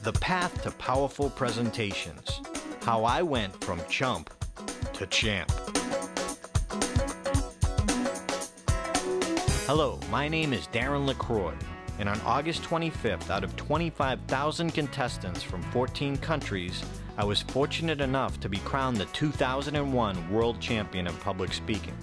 The path to powerful presentations. How I went from chump to champ. Hello, my name is Darren LaCroix, and on August 25th, out of 25,000 contestants from 14 countries, I was fortunate enough to be crowned the 2001 World Champion of Public Speaking.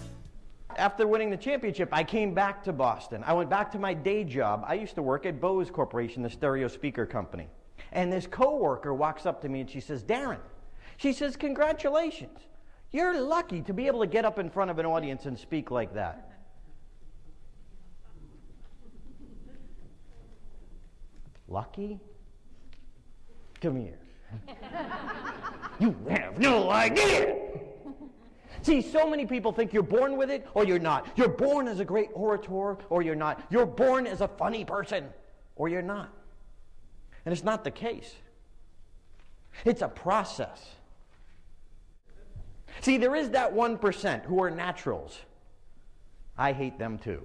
After winning the championship, I came back to Boston. I went back to my day job. I used to work at Bose Corporation, the stereo speaker company. And this coworker walks up to me and she says, Darren, she says, congratulations. You're lucky to be able to get up in front of an audience and speak like that. Lucky? Come here. You have no idea. See, so many people think you're born with it or you're not. You're born as a great orator or you're not. You're born as a funny person or you're not. And it's not the case. It's a process. See, there is that 1% who are naturals. I hate them too.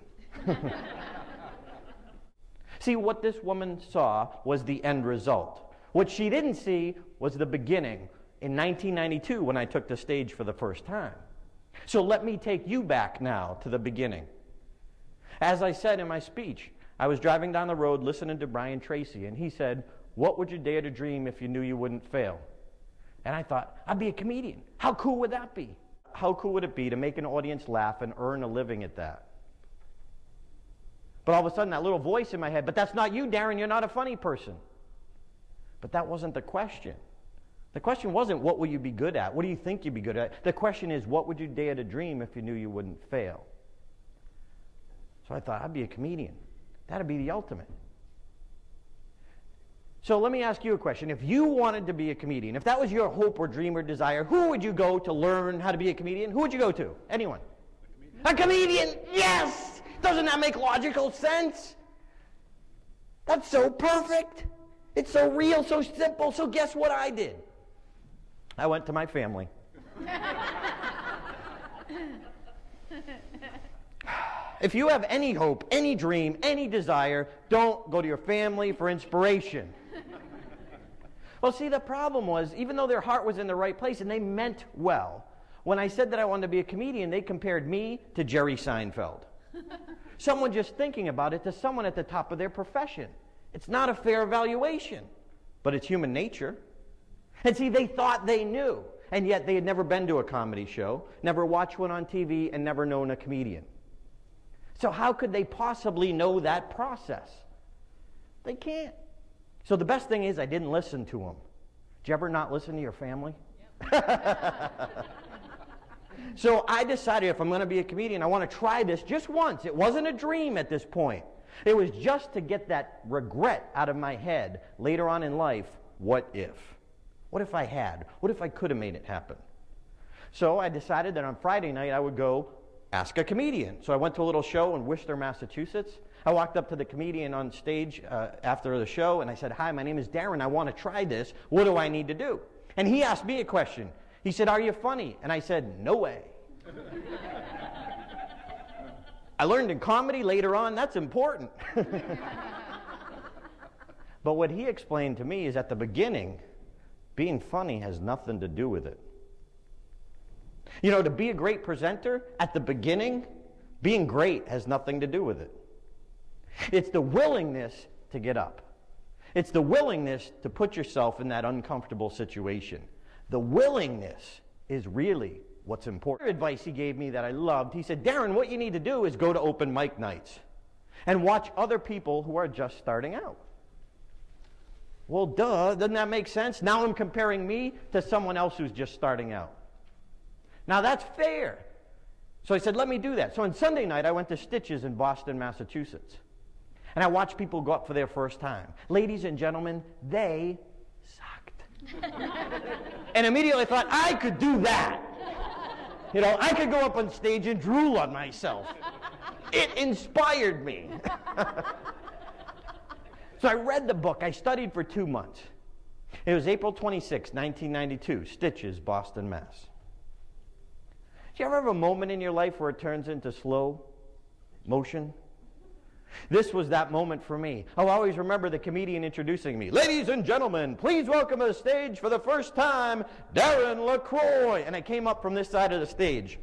See, what this woman saw was the end result. What she didn't see was the beginning in 1992 when I took the stage for the first time. So let me take you back now to the beginning. As I said in my speech, I was driving down the road listening to Brian Tracy, and he said, what would you dare to dream if you knew you wouldn't fail? And I thought, I'd be a comedian. How cool would that be? How cool would it be to make an audience laugh and earn a living at that? But all of a sudden, that little voice in my head, but that's not you, Darren, you're not a funny person. But that wasn't the question. The question wasn't, what will you be good at? What do you think you'd be good at? The question is, what would you dare to dream if you knew you wouldn't fail? So I thought, I'd be a comedian. That'd be the ultimate. So let me ask you a question. If you wanted to be a comedian, if that was your hope or dream or desire, who would you go to learn how to be a comedian? Who would you go to? Anyone? A comedian! Yes! Doesn't that make logical sense? That's so perfect. It's so real, so simple. So guess what I did? I went to my family. If you have any hope, any dream, any desire, don't go to your family for inspiration. Well, see, the problem was, even though their heart was in the right place and they meant well, when I said that I wanted to be a comedian, they compared me to Jerry Seinfeld. Someone just thinking about it to someone at the top of their profession. It's not a fair evaluation, but it's human nature. And see, they thought they knew, and yet they had never been to a comedy show, never watched one on TV, and never known a comedian. So how could they possibly know that process? They can't. So the best thing is I didn't listen to them. Did you ever not listen to your family? Yep. So I decided if I'm going to be a comedian, I want to try this just once. It wasn't a dream at this point. It was just to get that regret out of my head later on in life. What if? What if I had? What if I could have made it happen? So I decided that on Friday night I would go ask a comedian. So I went to a little show in Worcester, Massachusetts. I walked up to the comedian on stage after the show and I said, hi, my name is Darren. I want to try this. What do I need to do? And he asked me a question. He said, are you funny? And I said, no way. I learned in comedy later on, that's important. But what he explained to me is at the beginning, being funny has nothing to do with it. You know, to be a great presenter, at the beginning, being great has nothing to do with it. It's the willingness to get up. It's the willingness to put yourself in that uncomfortable situation. The willingness is really what's important. Advice he gave me that I loved, he said, Darren, what you need to do is go to open mic nights and watch other people who are just starting out. Well, duh, doesn't that make sense? Now I'm comparing me to someone else who's just starting out. Now that's fair. So I said, let me do that. So on Sunday night, I went to Stitches in Boston, Massachusetts. And I watched people go up for their first time. Ladies and gentlemen, they sucked. And immediately I thought, I could do that. You know, I could go up on stage and drool on myself. It inspired me. So I read the book. I studied for 2 months. It was April 26, 1992, Stitches, Boston, Mass. Do you ever have a moment in your life where it turns into slow motion? This was that moment for me. I'll always remember the comedian introducing me. Ladies and gentlemen, please welcome to the stage for the first time, Darren LaCroix. And I came up from this side of the stage.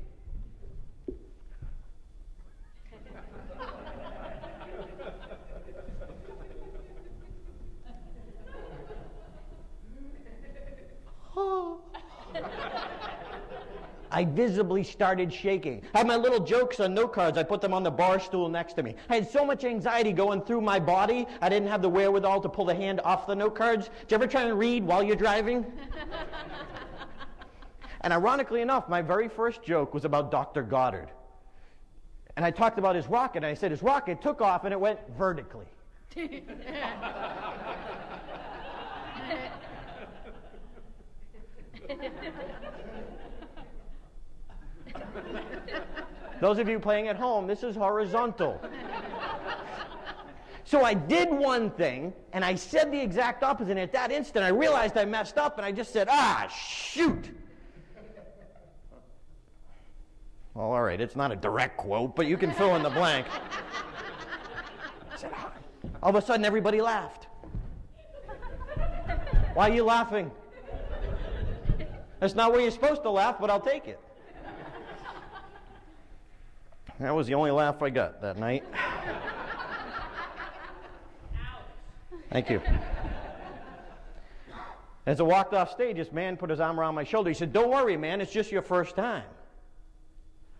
I visibly started shaking. I had my little jokes on note cards. I put them on the bar stool next to me. I had so much anxiety going through my body, I didn't have the wherewithal to pull the hand off the note cards. Did you ever try and read while you're driving? And ironically enough, my very first joke was about Dr. Goddard. And I talked about his rocket, and I said his rocket took off and it went vertically. Those of you playing at home, this is horizontal. So I did one thing, and I said the exact opposite, and at that instant I realized I messed up, and I just said, shoot. Well, all right, it's not a direct quote, but you can fill in the blank. I said, all of a sudden everybody laughed. Why are you laughing? That's not where you're supposed to laugh, but I'll take it. That was the only laugh I got that night. Thank you. As I walked off stage, this man put his arm around my shoulder. He said, "Don't worry, man, it's just your first time."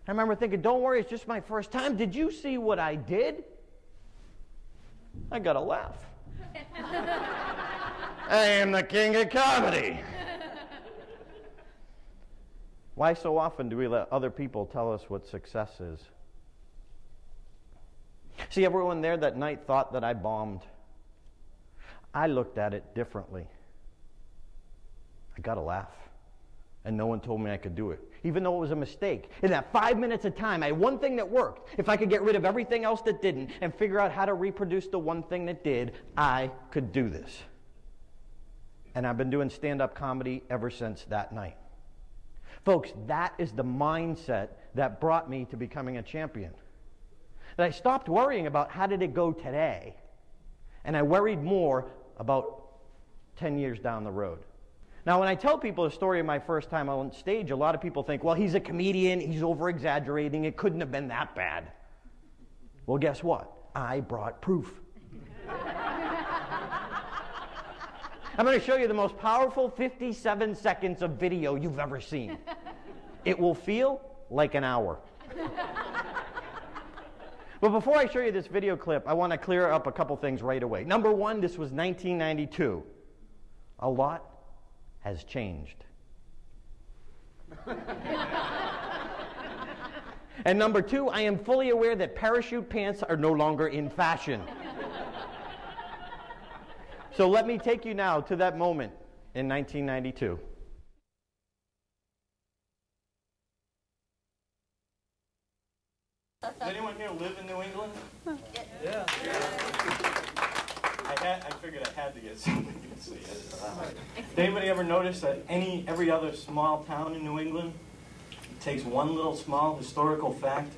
I remember thinking, don't worry, it's just my first time. Did you see what I did? I got a laugh. I am the king of comedy. Why so often do we let other people tell us what success is? See, everyone there that night thought that I bombed. I looked at it differently. I got a laugh. And no one told me I could do it, even though it was a mistake. In that 5 minutes of time, I had one thing that worked. If I could get rid of everything else that didn't and figure out how to reproduce the one thing that did, I could do this. And I've been doing stand-up comedy ever since that night. Folks, that is the mindset that brought me to becoming a champion. That I stopped worrying about how did it go today, and I worried more about 10 years down the road. Now, when I tell people the story of my first time on stage, a lot of people think, well, he's a comedian, he's over-exaggerating, it couldn't have been that bad. Well, guess what? I brought proof. I'm going to show you the most powerful 57 seconds of video you've ever seen. It will feel like an hour. But before I show you this video clip, I want to clear up a couple things right away. Number one, this was 1992. A lot has changed. And number two, I am fully aware that parachute pants are no longer in fashion. So let me take you now to that moment in 1992. Does anyone here live in New England? Yeah. I figured I had to get somebody to see it. Did anybody ever notice that every other small town in New England takes one little small historical fact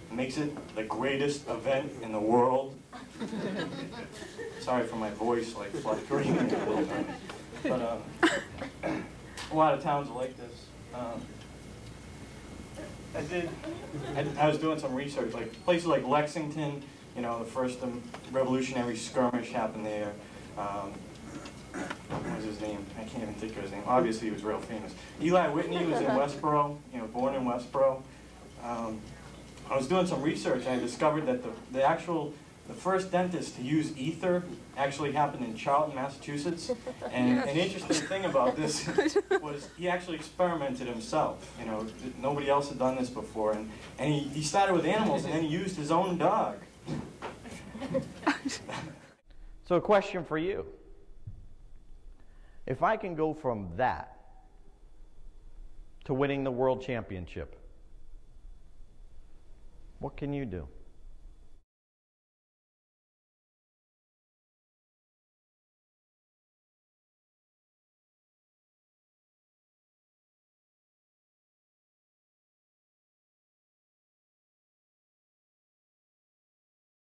and makes it the greatest event in the world? Sorry for my voice, like fluctuating a little bit. But a lot of towns are like this. I was doing some research, like places like Lexington, you know, the first revolutionary skirmish happened there. What was his name? I can't even think of his name. Obviously, he was real famous. Eli Whitney was in Westboro, you know, born in Westboro. I was doing some research and I discovered that the first dentist to use ether actually happened in Charlton, Massachusetts. And an interesting thing about this was he actually experimented himself. You know, nobody else had done this before. And he started with animals and then he used his own dog. So a question for you. If I can go from that to winning the world championship, what can you do?